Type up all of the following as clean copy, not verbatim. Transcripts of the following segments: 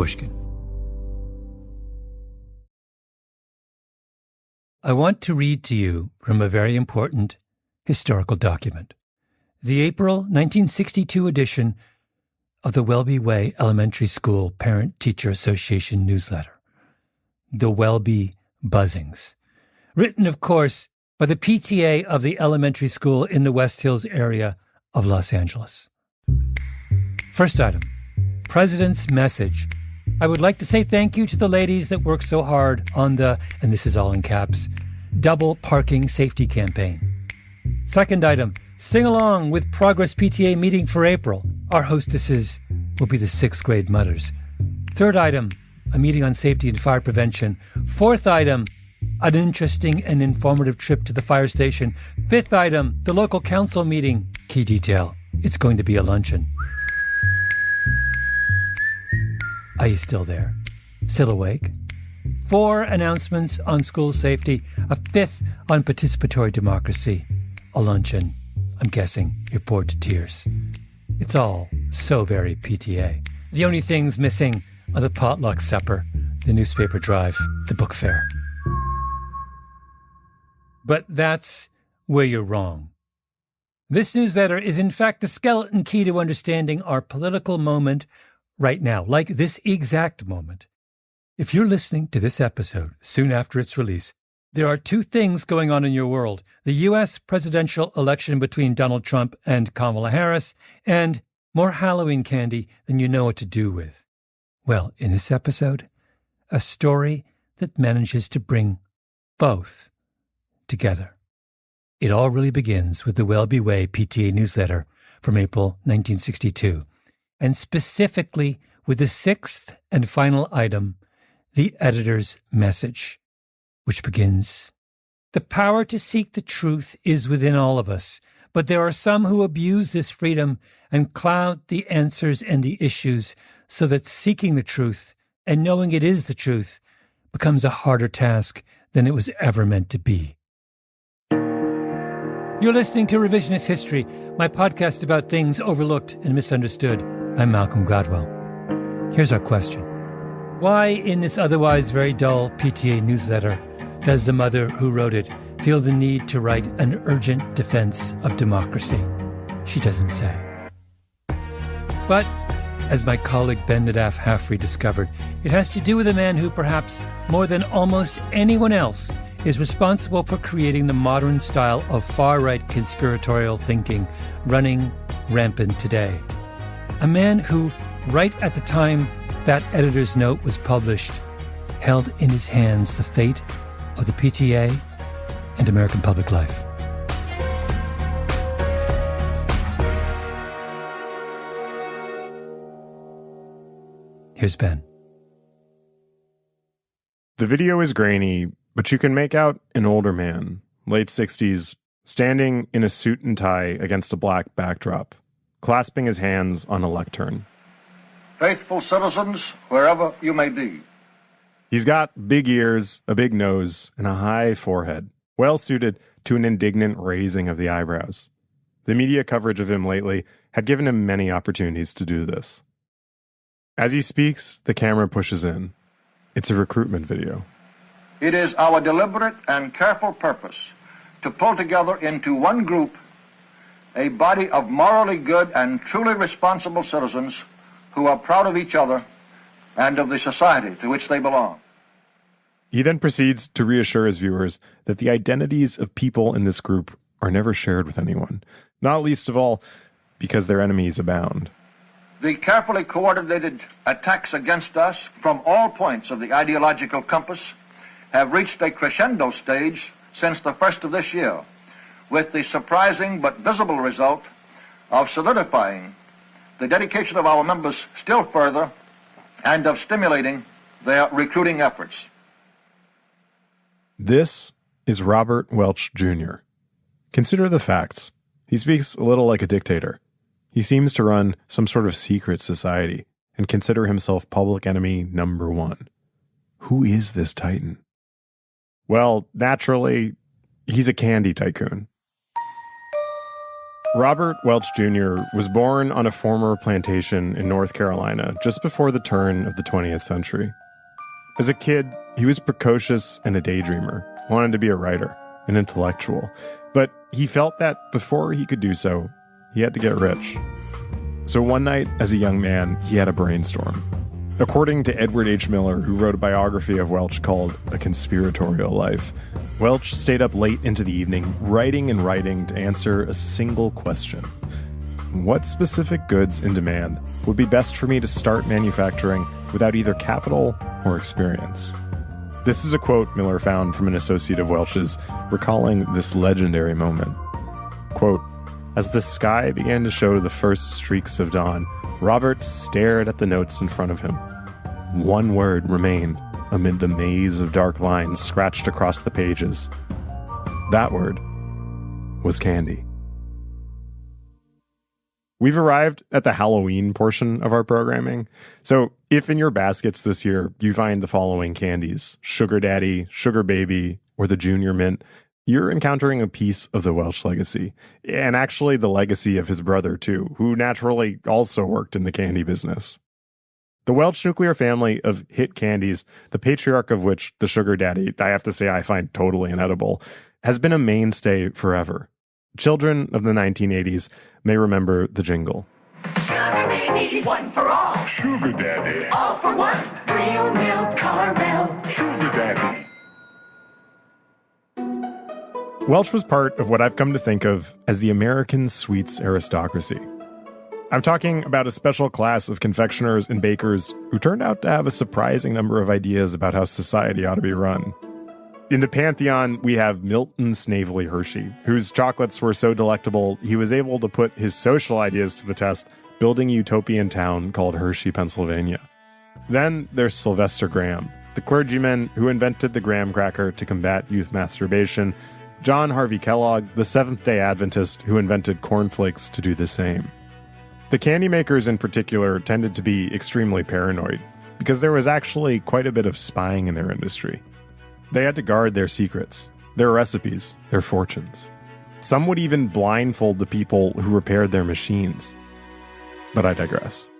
Pushkin. I want to read to you from a very important historical document, the April 1962 edition of the Welby Way Elementary School Parent-Teacher Association newsletter, the Welby Buzzings, written, of course, by the PTA of the elementary school in the West Hills area of Los Angeles. First item, President's message. I would like to say thank you to the ladies that worked so hard on the, and this is all in caps, double parking safety campaign. Second item, sing along with Progress PTA meeting for April. Our hostesses will be the 6th grade mothers. Third item, a meeting on safety and fire prevention. Fourth item, an interesting and informative trip to the fire station. Fifth item, the local council meeting. Key detail, it's going to be a luncheon. Are you still there? Still awake? 4 announcements on school safety. A 5th on participatory democracy. A luncheon. I'm guessing you're bored to tears. It's all so very PTA. The only things missing are the potluck supper, the newspaper drive, the book fair. But that's where you're wrong. This newsletter is in fact the skeleton key to understanding our political moment right now, like this exact moment. If you're listening to this episode soon after its release, there are 2 things going on in your world: the U.S. presidential election between Donald Trump and Kamala Harris, and more Halloween candy than you know what to do with. Well, in this episode, a story that manages to bring both together. It all really begins with the Welby Way PTA newsletter from April 1962, and specifically with the 6th and final item, the editor's message, which begins, "The power to seek the truth is within all of us, but there are some who abuse this freedom and cloud the answers and the issues so that seeking the truth and knowing it is the truth becomes a harder task than it was ever meant to be." You're listening to Revisionist History, my podcast about things overlooked and misunderstood. I'm Malcolm Gladwell. Here's our question. Why, in this otherwise very dull PTA newsletter, does the mother who wrote it feel the need to write an urgent defense of democracy? She doesn't say. But, as my colleague Ben Nadaf Haffrey discovered, it has to do with a man who, perhaps more than almost anyone else, is responsible for creating the modern style of far-right conspiratorial thinking running rampant today. A man who, right at the time that editor's note was published, held in his hands the fate of the PTA and American public life. Here's Ben. The video is grainy, but you can make out an older man, late 60s, standing in a suit and tie against a black backdrop, clasping his hands on a lectern. Faithful citizens, wherever you may be. He's got big ears, a big nose, and a high forehead, well suited to an indignant raising of the eyebrows. The media coverage of him lately had given him many opportunities to do this. As he speaks, the camera pushes in. It's a recruitment video. It is our deliberate and careful purpose to pull together into one group a body of morally good and truly responsible citizens who are proud of each other and of the society to which they belong. He then proceeds to reassure his viewers that the identities of people in this group are never shared with anyone, not least of all because their enemies abound. The carefully coordinated attacks against us from all points of the ideological compass have reached a crescendo stage since the first of this year, with the surprising but visible result of solidifying the dedication of our members still further and of stimulating their recruiting efforts. This is Robert Welch Jr. Consider the facts. He speaks a little like a dictator. He seems to run some sort of secret society and consider himself public enemy number 1. Who is this titan? Well, naturally, he's a candy tycoon. Robert Welch Jr. was born on a former plantation in North Carolina just before the turn of the 20th century. As a kid, he was precocious and a daydreamer, wanted to be a writer, an intellectual. But he felt that before he could do so, he had to get rich. So one night, as a young man, he had a brainstorm. According to Edward H. Miller, who wrote a biography of Welch called A Conspiratorial Life, Welch stayed up late into the evening, writing and writing to answer a single question. What specific goods in demand would be best for me to start manufacturing without either capital or experience? This is a quote Miller found from an associate of Welch's, recalling this legendary moment. Quote, "As the sky began to show the first streaks of dawn, Robert stared at the notes in front of him. One word remained amid the maze of dark lines scratched across the pages. That word was candy." We've arrived at the Halloween portion of our programming. So if in your baskets this year you find the following candies, Sugar Daddy, Sugar Baby, or the Junior Mint, you're encountering a piece of the Welch legacy, and actually the legacy of his brother too, who naturally also worked in the candy business. The Welch nuclear family of hit candies, the patriarch of which, the Sugar Daddy, I have to say I find totally inedible, has been a mainstay forever. Children of the 1980s may remember the jingle. Sugar baby, one for all. Sugar Daddy. All for one. Real milk caramel. Sugar Daddy. Welch was part of what I've come to think of as the American sweets aristocracy. I'm talking about a special class of confectioners and bakers who turned out to have a surprising number of ideas about how society ought to be run. In the pantheon, we have Milton Snavely Hershey, whose chocolates were so delectable he was able to put his social ideas to the test, building a utopian town called Hershey, Pennsylvania. Then there's Sylvester Graham, the clergyman who invented the graham cracker to combat youth masturbation, John Harvey Kellogg, the Seventh-day Adventist who invented cornflakes to do the same. The candy makers in particular tended to be extremely paranoid, because there was actually quite a bit of spying in their industry. They had to guard their secrets, their recipes, their fortunes. Some would even blindfold the people who repaired their machines. But I digress.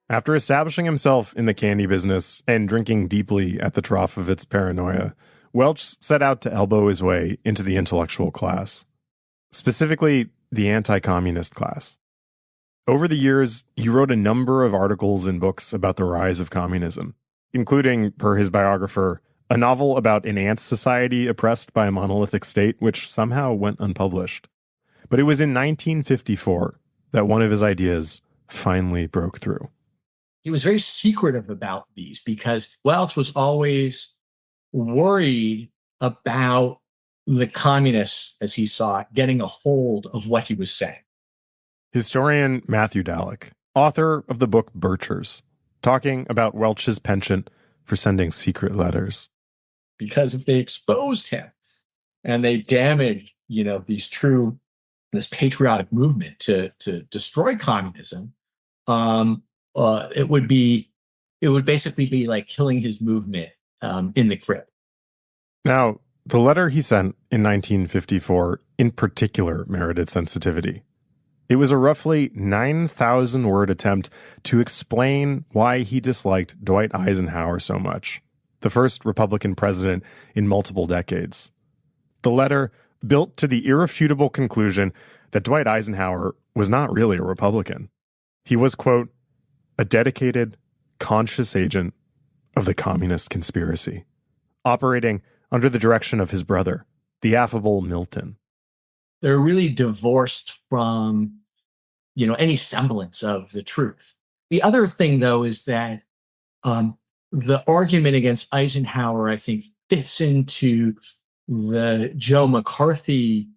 After establishing himself in the candy business and drinking deeply at the trough of its paranoia, Welch set out to elbow his way into the intellectual class, specifically the anti-communist class. Over the years, he wrote a number of articles and books about the rise of communism, including, per his biographer, a novel about an ant society oppressed by a monolithic state, which somehow went unpublished. But it was in 1954 that one of his ideas finally broke through. He was very secretive about these because Welch was always worried about the communists, as he saw it, getting a hold of what he was saying. Historian Matthew Dalek, author of the book Birchers, talking about Welch's penchant for sending secret letters. Because if they exposed him and they damaged, this patriotic movement to destroy communism, it would basically be like killing his movement in the crypt. Now, the letter he sent in 1954 in particular merited sensitivity. It was a roughly 9,000-word attempt to explain why he disliked Dwight Eisenhower so much, the first Republican president in multiple decades. The letter built to the irrefutable conclusion that Dwight Eisenhower was not really a Republican. He was, quote, a dedicated, conscious agent of the communist conspiracy, operating under the direction of his brother, the affable Milton. They're really divorced from, any semblance of the truth. The other thing, though, is that the argument against Eisenhower, I think, fits into the Joe McCarthy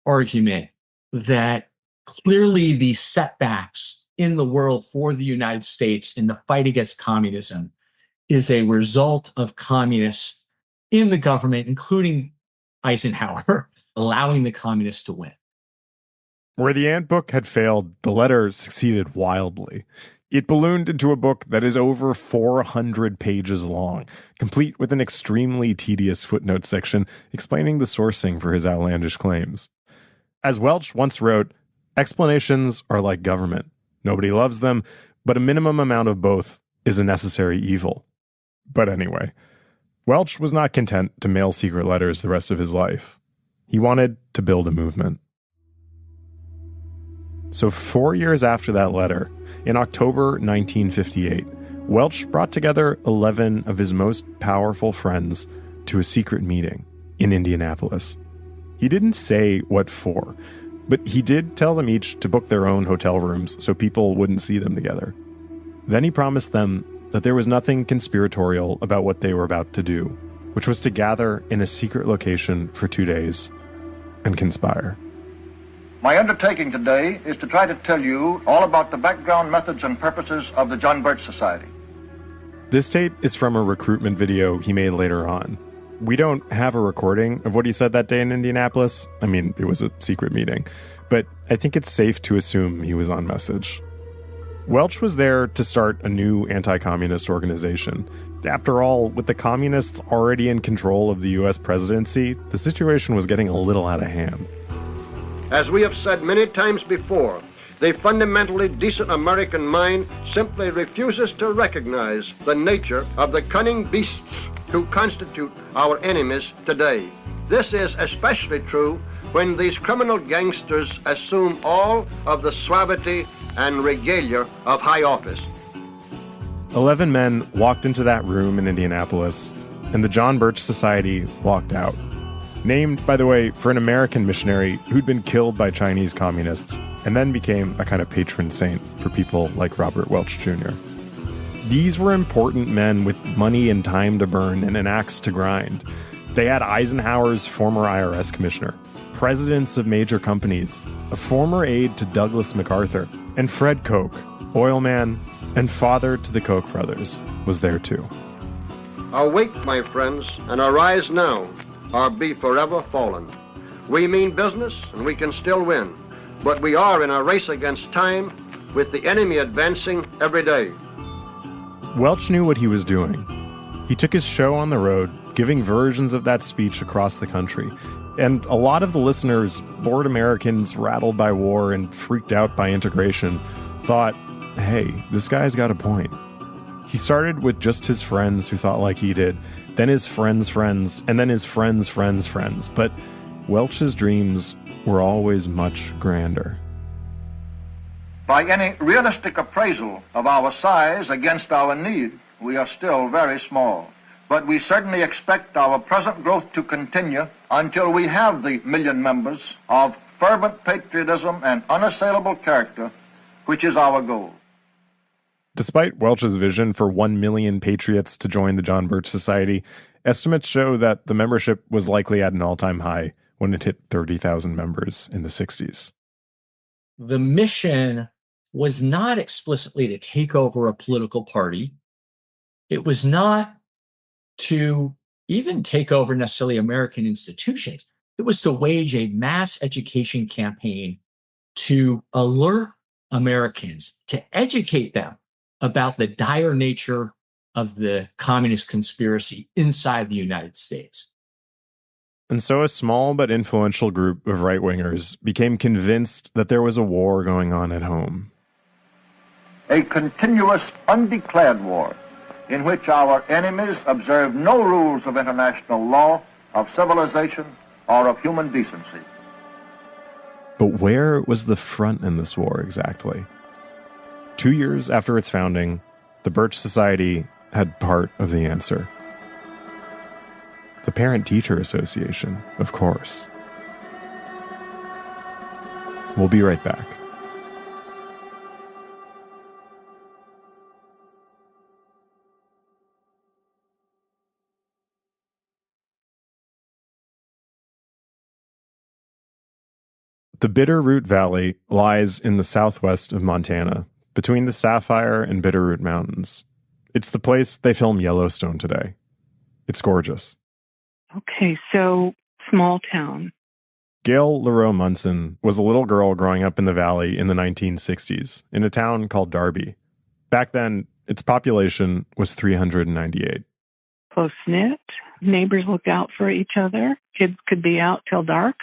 argument that clearly the setbacks in the world for the United States in the fight against communism is a result of communists in the government, including Eisenhower, allowing the communists to win. Where the Ant book had failed, the letter succeeded wildly. It ballooned into a book that is over 400 pages long, complete with an extremely tedious footnote section explaining the sourcing for his outlandish claims. As Welch once wrote, explanations are like government. Nobody loves them, but a minimum amount of both is a necessary evil. But anyway, Welch was not content to mail secret letters the rest of his life. He wanted to build a movement. So 4 years after that letter, in October 1958, Welch brought together 11 of his most powerful friends to a secret meeting in Indianapolis. He didn't say what for, but he did tell them each to book their own hotel rooms so people wouldn't see them together. Then he promised them that there was nothing conspiratorial about what they were about to do, which was to gather in a secret location for 2 days and conspire. My undertaking today is to try to tell you all about the background methods and purposes of the John Birch Society. This tape is from a recruitment video he made later on. We don't have a recording of what he said that day in Indianapolis. I mean, it was a secret meeting, but I think it's safe to assume he was on message. Welch was there to start a new anti-communist organization. After all, with the communists already in control of the U.S. presidency, the situation was getting a little out of hand. As we have said many times before, the fundamentally decent American mind simply refuses to recognize the nature of the cunning beasts who constitute our enemies today. This is especially true when these criminal gangsters assume all of the suavity and regalia of high office. 11 men walked into that room in Indianapolis, and the John Birch Society walked out. Named, by the way, for an American missionary who'd been killed by Chinese communists and then became a kind of patron saint for people like Robert Welch Jr. These were important men with money and time to burn and an axe to grind. They had Eisenhower's former IRS commissioner, presidents of major companies, a former aide to Douglas MacArthur, and Fred Koch, oil man and father to the Koch brothers, was there too. Awake, my friends, and arise now, or be forever fallen. We mean business, and we can still win, but we are in a race against time, with the enemy advancing every day. Welch knew what he was doing. He took his show on the road, giving versions of that speech across the country, and a lot of the listeners, bored Americans rattled by war and freaked out by integration, thought, hey, this guy's got a point. He started with just his friends who thought like he did, then his friends' friends, and then his friends' friends' friends. But Welch's dreams were always much grander. By any realistic appraisal of our size against our need, we are still very small. But we certainly expect our present growth to continue until we have the 1 million members of fervent patriotism and unassailable character, which is our goal. Despite Welch's vision for 1 million patriots to join the John Birch Society, estimates show that the membership was likely at an all-time high when it hit 30,000 members in the 60s. The mission was not explicitly to take over a political party. It was not to even take over necessarily American institutions. It was to wage a mass education campaign to alert Americans, to educate them about the dire nature of the communist conspiracy inside the United States. And so a small but influential group of right-wingers became convinced that there was a war going on at home. A continuous, undeclared war in which our enemies observe no rules of international law, of civilization, or of human decency. But where was the front in this war exactly? 2 years after its founding, the Birch Society had part of the answer. The Parent-Teacher Association, of course. We'll be right back. The Bitterroot Valley lies in the southwest of Montana, between the Sapphire and Bitterroot Mountains. It's the place they film Yellowstone today. It's gorgeous. Okay, so small town. Gail LaRoe Munson was a little girl growing up in the valley in the 1960s, in a town called Darby. Back then, its population was 398. Close-knit. Neighbors looked out for each other. Kids could be out till dark.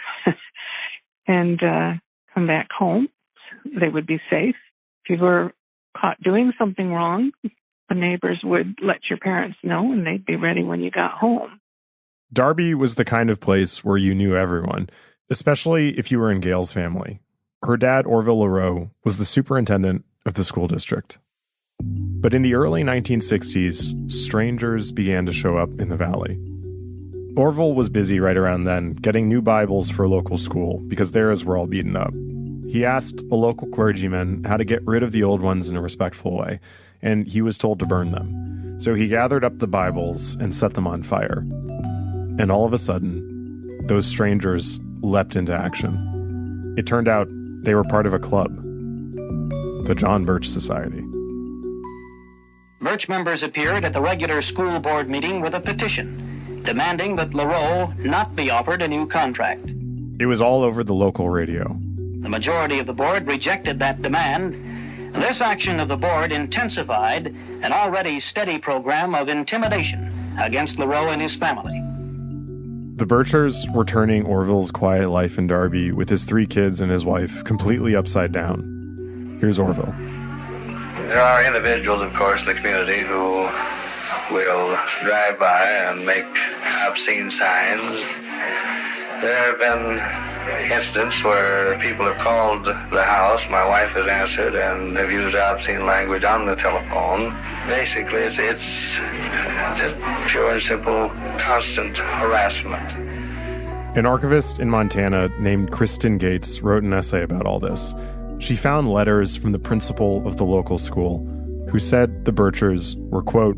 and come back home. They would be safe. If you were caught doing something wrong, the neighbors would let your parents know, and they'd be ready when you got home. Darby was the kind of place where you knew everyone, especially if you were in Gail's family. Her dad, Orville LaRoe, was the superintendent of the school district. But in the early 1960s, strangers began to show up in the valley. Orville was busy right around then getting new Bibles for a local school because theirs were all beaten up. He asked a local clergyman how to get rid of the old ones in a respectful way, and he was told to burn them. So he gathered up the Bibles and set them on fire. And all of a sudden, those strangers leapt into action. It turned out they were part of a club, the John Birch Society. Birch members appeared at the regular school board meeting with a petition demanding that LaRoe not be offered a new contract. It was all over the local radio. The majority of the board rejected that demand. This action of the board intensified an already steady program of intimidation against LaRoe and his family. The Birchers were turning Orville's quiet life in Darby with his 3 kids and his wife completely upside down. Here's Orville. There are individuals, of course, in the community who will drive by and make obscene signs. There have been incidents where people have called the house, my wife has answered, and have used obscene language on the telephone. Basically, it's just pure and simple, constant harassment. An archivist in Montana named Kristen Gates wrote an essay about all this. She found letters from the principal of the local school who said the Birchers were, quote,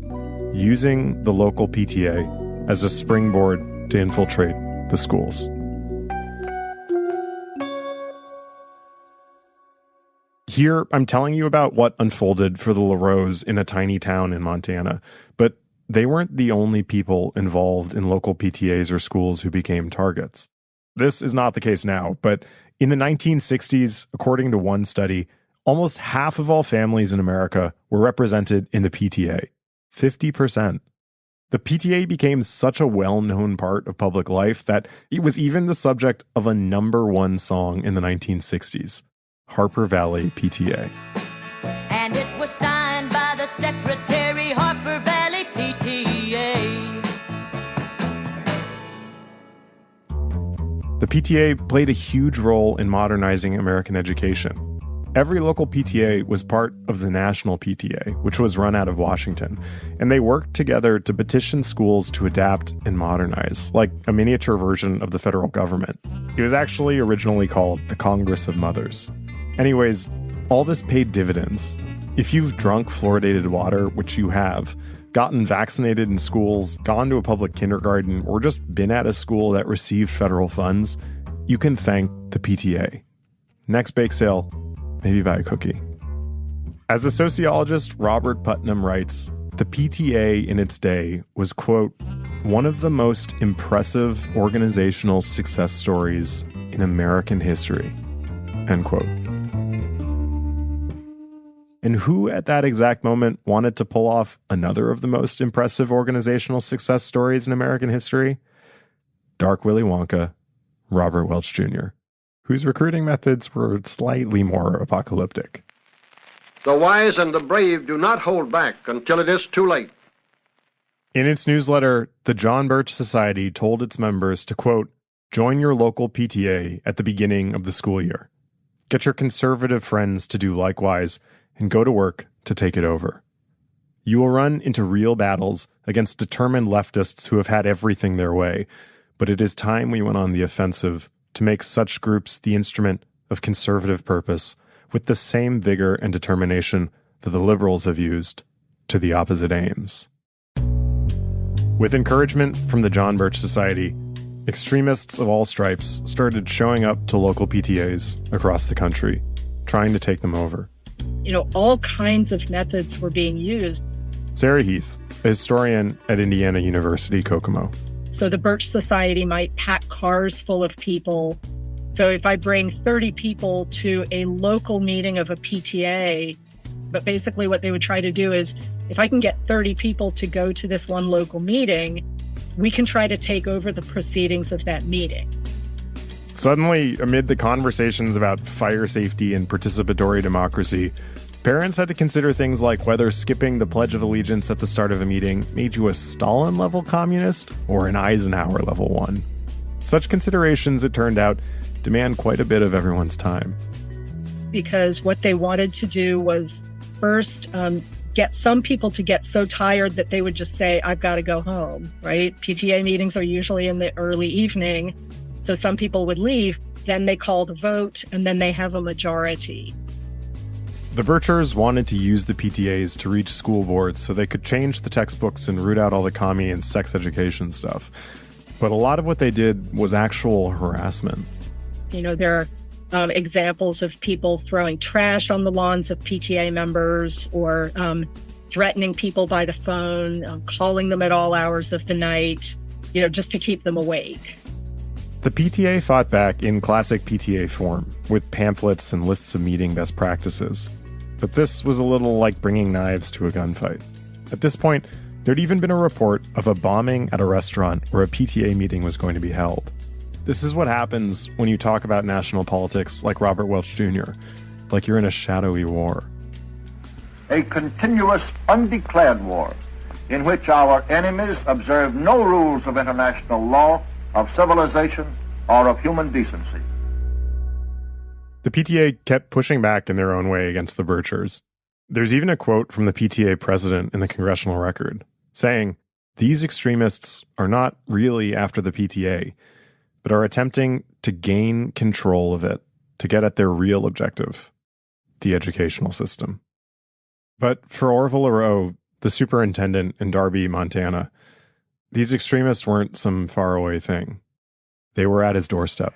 using the local PTA as a springboard to infiltrate the schools. Here, I'm telling you about what unfolded for the LaRoes in a tiny town in Montana, but they weren't the only people involved in local PTAs or schools who became targets. This is not the case now, but in the 1960s, according to one study, almost half of all families in America were represented in the PTA, 50%. The PTA became such a well-known part of public life that it was even the subject of a #1 song in the 1960s. Harper Valley PTA. And it was signed by the secretary, Harper Valley PTA. The PTA played a huge role in modernizing American education. Every local PTA was part of the national PTA, which was run out of Washington, and they worked together to petition schools to adapt and modernize, like a miniature version of the federal government. It was actually originally called the Congress of Mothers. Anyways, all this paid dividends. If you've drunk fluoridated water, which you have, gotten vaccinated in schools, gone to a public kindergarten, or just been at a school that received federal funds, you can thank the PTA. Next bake sale, maybe buy a cookie. As the sociologist Robert Putnam writes, the PTA in its day was, quote, one of the most impressive organizational success stories in American history, end quote. And who at that exact moment wanted to pull off another of the most impressive organizational success stories in American history? Dark Willy Wonka, Robert Welch Jr., whose recruiting methods were slightly more apocalyptic. The wise and the brave do not hold back until it is too late. In its newsletter, the John Birch Society told its members to, quote, join your local PTA at the beginning of the school year. Get your conservative friends to do likewise and go to work to take it over. You will run into real battles against determined leftists who have had everything their way, but it is time we went on the offensive to make such groups the instrument of conservative purpose with the same vigor and determination that the liberals have used to the opposite aims. With encouragement from the John Birch Society, extremists of all stripes started showing up to local PTAs across the country, trying to take them over. All kinds of methods were being used. Sarah Heath, a historian at Indiana University, Kokomo. So the Birch Society might pack cars full of people. So if I bring 30 people to a local meeting of a PTA, but basically what they would try to do is, if I can get 30 people to go to this one local meeting, we can try to take over the proceedings of that meeting. Suddenly, amid the conversations about fire safety and participatory democracy, parents had to consider things like whether skipping the Pledge of Allegiance at the start of a meeting made you a Stalin-level communist or an Eisenhower-level one. Such considerations, it turned out, demand quite a bit of everyone's time. Because what they wanted to do was first get some people to get so tired that they would just say, I've got to go home, right? PTA meetings are usually in the early evening. So some people would leave, then they call the vote, and then they have a majority. The Birchers wanted to use the PTAs to reach school boards so they could change the textbooks and root out all the commie and sex education stuff. But a lot of what they did was actual harassment. You know, there are examples of people throwing trash on the lawns of PTA members or threatening people by the phone, calling them at all hours of the night, you know, just to keep them awake. The PTA fought back in classic PTA form, with pamphlets and lists of meeting best practices. But this was a little like bringing knives to a gunfight. At this point, there'd even been a report of a bombing at a restaurant where a PTA meeting was going to be held. This is what happens when you talk about national politics like Robert Welch Jr., like you're in a shadowy war. A continuous, undeclared war in which our enemies observe no rules of international law, of civilization, or of human decency. The PTA kept pushing back in their own way against the Birchers. There's even a quote from the PTA president in the congressional record, saying, "These extremists are not really after the PTA, but are attempting to gain control of it to get at their real objective, the educational system." But for Orville LaRoe, the superintendent in Darby, Montana, these extremists weren't some faraway thing. They were at his doorstep.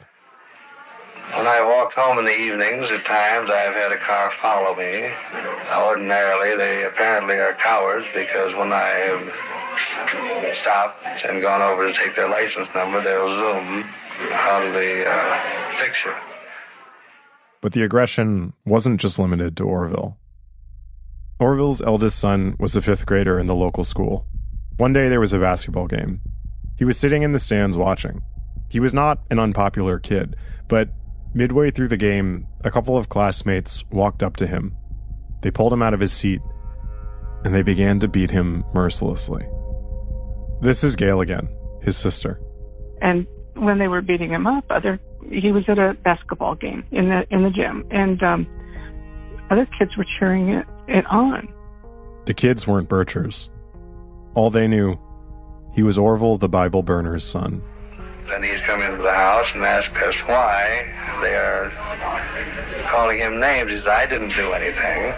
When I walked home in the evenings, at times I've had a car follow me. Ordinarily, they apparently are cowards because when I have stopped and gone over to take their license number, they'll zoom out of the picture. But the aggression wasn't just limited to Orville. Orville's eldest son was a fifth grader in the local school. One day there was a basketball game. He was sitting in the stands watching. He was not an unpopular kid, but midway through the game, a couple of classmates walked up to him. They pulled him out of his seat, and they began to beat him mercilessly. This is Gail again, his sister. And when they were beating him up, he was at a basketball game in the gym, and other kids were cheering it on. The kids weren't Birchers. All they knew, he was Orville the Bible burner's son. Then he's come into the house and asked us why they are calling him names. He says, I didn't do anything.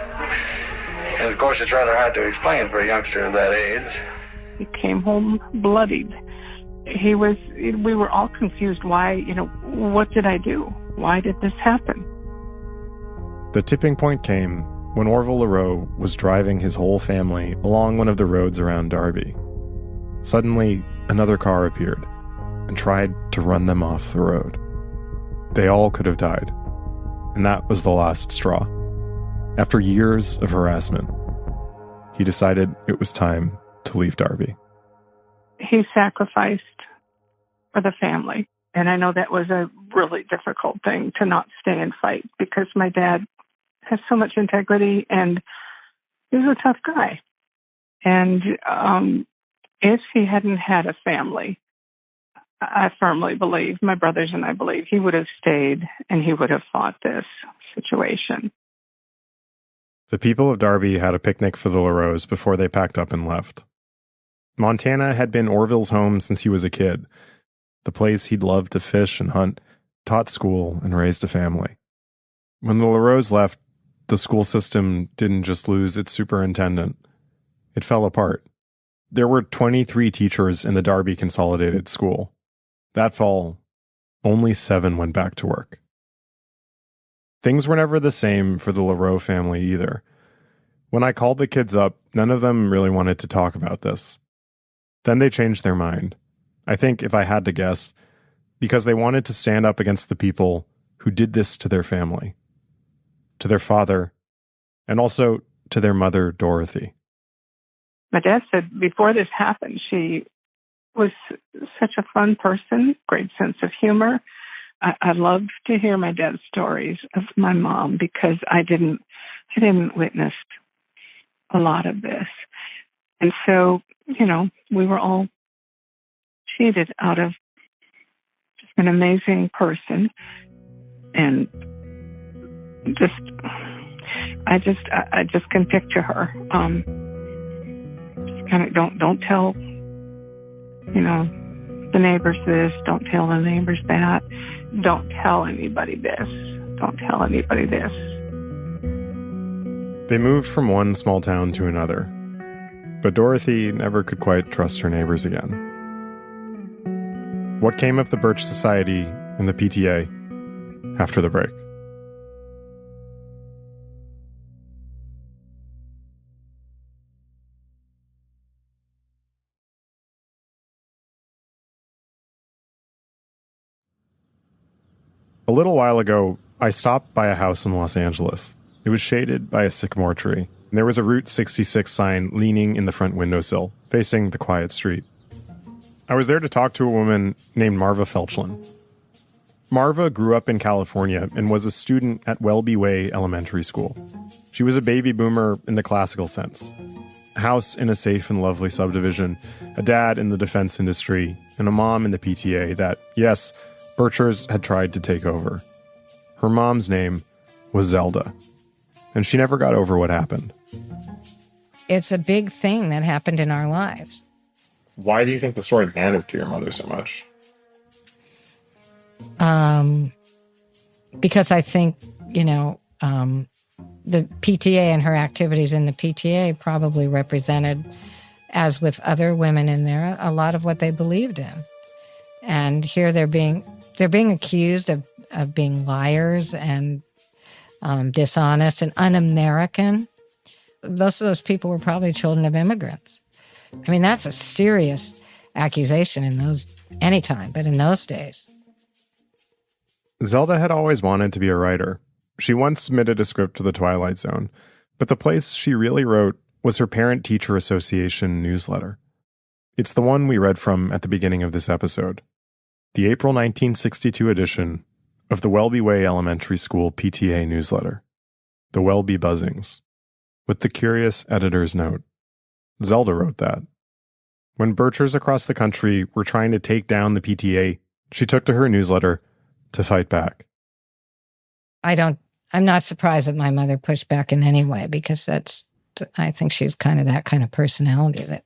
And of course, it's rather hard to explain for a youngster of that age. He came home bloodied. We were all confused. Why, what did I do? Why did this happen? The tipping point came when Orville LaRoe was driving his whole family along one of the roads around Darby. Suddenly, another car appeared and tried to run them off the road. They all could have died, and that was the last straw. After years of harassment, he decided it was time to leave Darby. He sacrificed for the family, and I know that was a really difficult thing to not stay and fight because my dad has so much integrity and he was a tough guy. And if he hadn't had a family, I firmly believe, my brothers and I believe, he would have stayed and he would have fought this situation. The people of Darby had a picnic for the LaRoes before they packed up and left. Montana had been Orville's home since he was a kid, the place he'd loved to fish and hunt, taught school, and raised a family. When the LaRoes left, the school system didn't just lose its superintendent. It fell apart. There were 23 teachers in the Darby Consolidated School. That fall, only 7 went back to work. Things were never the same for the LaRoe family either. When I called the kids up, none of them really wanted to talk about this. Then they changed their mind. I think, if I had to guess, because they wanted to stand up against the people who did this to their family, to their father, and also to their mother, Dorothy. My dad said before this happened, she was such a fun person, great sense of humor, I love to hear my dad's stories of my mom because I didn't witness a lot of this. And so, we were all cheated out of just an amazing person. And I just can picture her. Just kind of don't tell, the neighbors this, don't tell the neighbors that, don't tell anybody this, don't tell anybody this. They moved from one small town to another, but Dorothy never could quite trust her neighbors again. What came of the Birch Society and the PTA after the break? A little while ago, I stopped by a house in Los Angeles. It was shaded by a sycamore tree, and there was a Route 66 sign leaning in the front windowsill, facing the quiet street. I was there to talk to a woman named Marva Felchlin. Marva grew up in California and was a student at Welby Way Elementary School. She was a baby boomer in the classical sense. A house in a safe and lovely subdivision, a dad in the defense industry, and a mom in the PTA that, yes, Birchers had tried to take over. Her mom's name was Zelda, and she never got over what happened. It's a big thing that happened in our lives. Why do you think the story mattered to your mother so much? Because I think, the PTA and her activities in the PTA probably represented, as with other women in there, a lot of what they believed in. And here they're being accused of being liars and dishonest and un-American. Most of those people were probably children of immigrants. I mean, that's a serious accusation anytime, but in those days. Zelda had always wanted to be a writer. She once submitted a script to the Twilight Zone, but the place she really wrote was her Parent-Teacher Association newsletter. It's the one we read from at the beginning of this episode. The April 1962 edition of the Welby Way Elementary School PTA newsletter, The Welby Buzzings, with the curious editor's note. Zelda wrote that. When Birchers across the country were trying to take down the PTA, she took to her newsletter to fight back. I'm not surprised that my mother pushed back in any way, because I think she's kind of that kind of personality, that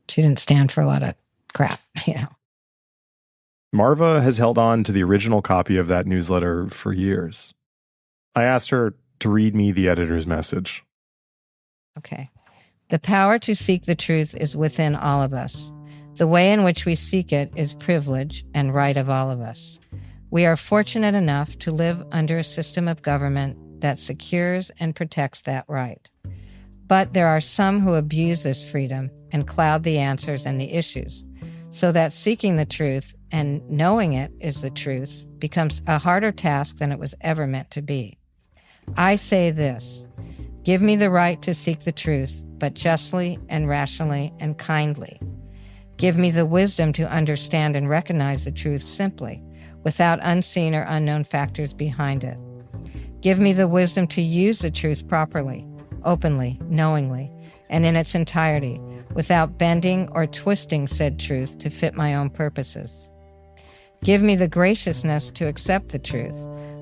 she didn't stand for a lot of crap, Marva has held on to the original copy of that newsletter for years. I asked her to read me the editor's message. Okay. The power to seek the truth is within all of us. The way in which we seek it is privilege and right of all of us. We are fortunate enough to live under a system of government that secures and protects that right. But there are some who abuse this freedom and cloud the answers and the issues, so that seeking the truth and knowing it is the truth becomes a harder task than it was ever meant to be. I say this: give me the right to seek the truth, but justly and rationally and kindly. Give me the wisdom to understand and recognize the truth simply, without unseen or unknown factors behind it. Give me the wisdom to use the truth properly, openly, knowingly, and in its entirety, without bending or twisting said truth to fit my own purposes. Give me the graciousness to accept the truth,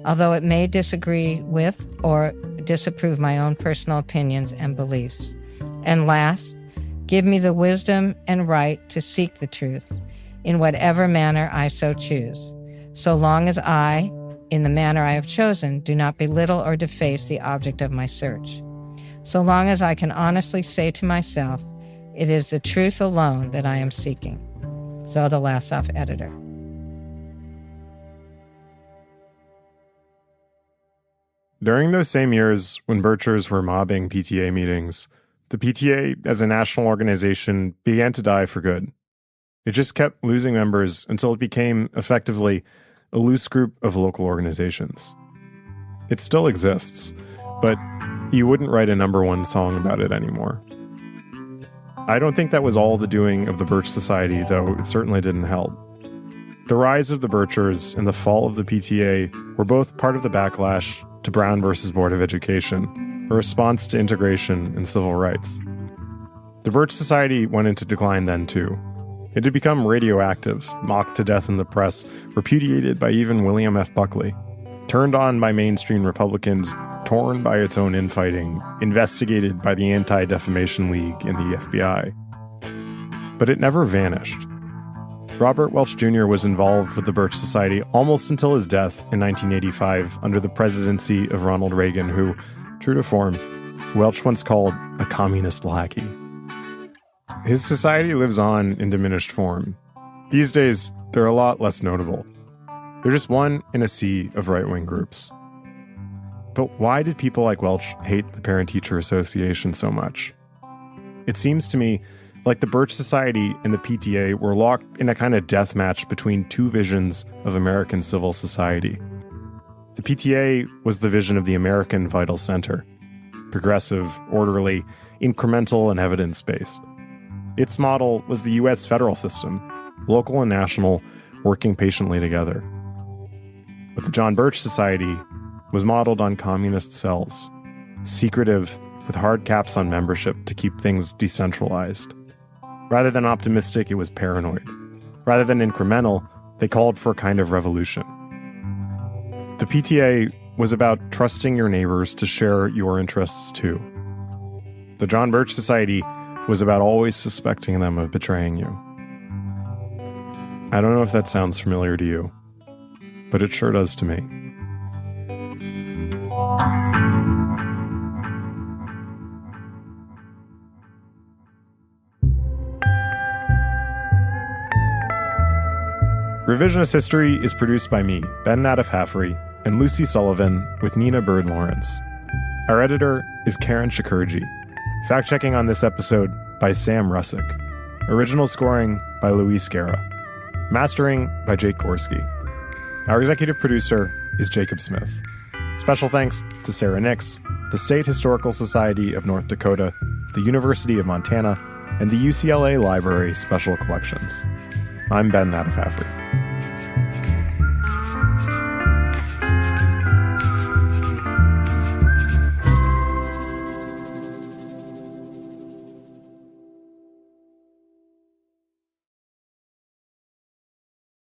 although it may disagree with or disapprove my own personal opinions and beliefs. And last, give me the wisdom and right to seek the truth, in whatever manner I so choose, so long as I, in the manner I have chosen, do not belittle or deface the object of my search. So long as I can honestly say to myself, it is the truth alone that I am seeking. Zelda Lassoff, editor. During those same years, when Birchers were mobbing PTA meetings, the PTA as a national organization began to die for good. It just kept losing members until it became, effectively, a loose group of local organizations. It still exists, but you wouldn't write a #1 song about it anymore. I don't think that was all the doing of the Birch Society, though it certainly didn't help. The rise of the Birchers and the fall of the PTA were both part of the backlash to Brown versus Board of Education, a response to integration and civil rights. The Birch Society went into decline then too. It had become radioactive, mocked to death in the press, repudiated by even William F. Buckley, turned on by mainstream Republicans, torn by its own infighting, investigated by the Anti-Defamation League and the FBI. But it never vanished. Robert Welch Jr. was involved with the Birch Society almost until his death in 1985 under the presidency of Ronald Reagan, who, true to form, Welch once called a communist lackey. His society lives on in diminished form. These days, they're a lot less notable. They're just one in a sea of right-wing groups. But why did people like Welch hate the Parent-Teacher Association so much? It seems to me like the Birch Society and the PTA were locked in a kind of death match between two visions of American civil society. The PTA was the vision of the American Vital Center, progressive, orderly, incremental, and evidence-based. Its model was the U.S. federal system, local and national, working patiently together. But the John Birch Society was modeled on communist cells, secretive, with hard caps on membership to keep things decentralized. Rather than optimistic, it was paranoid. Rather than incremental, they called for a kind of revolution. The PTA was about trusting your neighbors to share your interests too. The John Birch Society was about always suspecting them of betraying you. I don't know if that sounds familiar to you, but it sure does to me. Revisionist History is produced by me, Ben Nadif-Haffrey, and Lucy Sullivan with Nina Bird-Lawrence. Our editor is Karen Shakurji. Fact-checking on this episode by Sam Russick. Original scoring by Luis Guerra. Mastering by Jake Gorski. Our executive producer is Jacob Smith. Special thanks to Sarah Nix, the State Historical Society of North Dakota, the University of Montana, and the UCLA Library Special Collections. I'm Ben Nadif-Haffrey.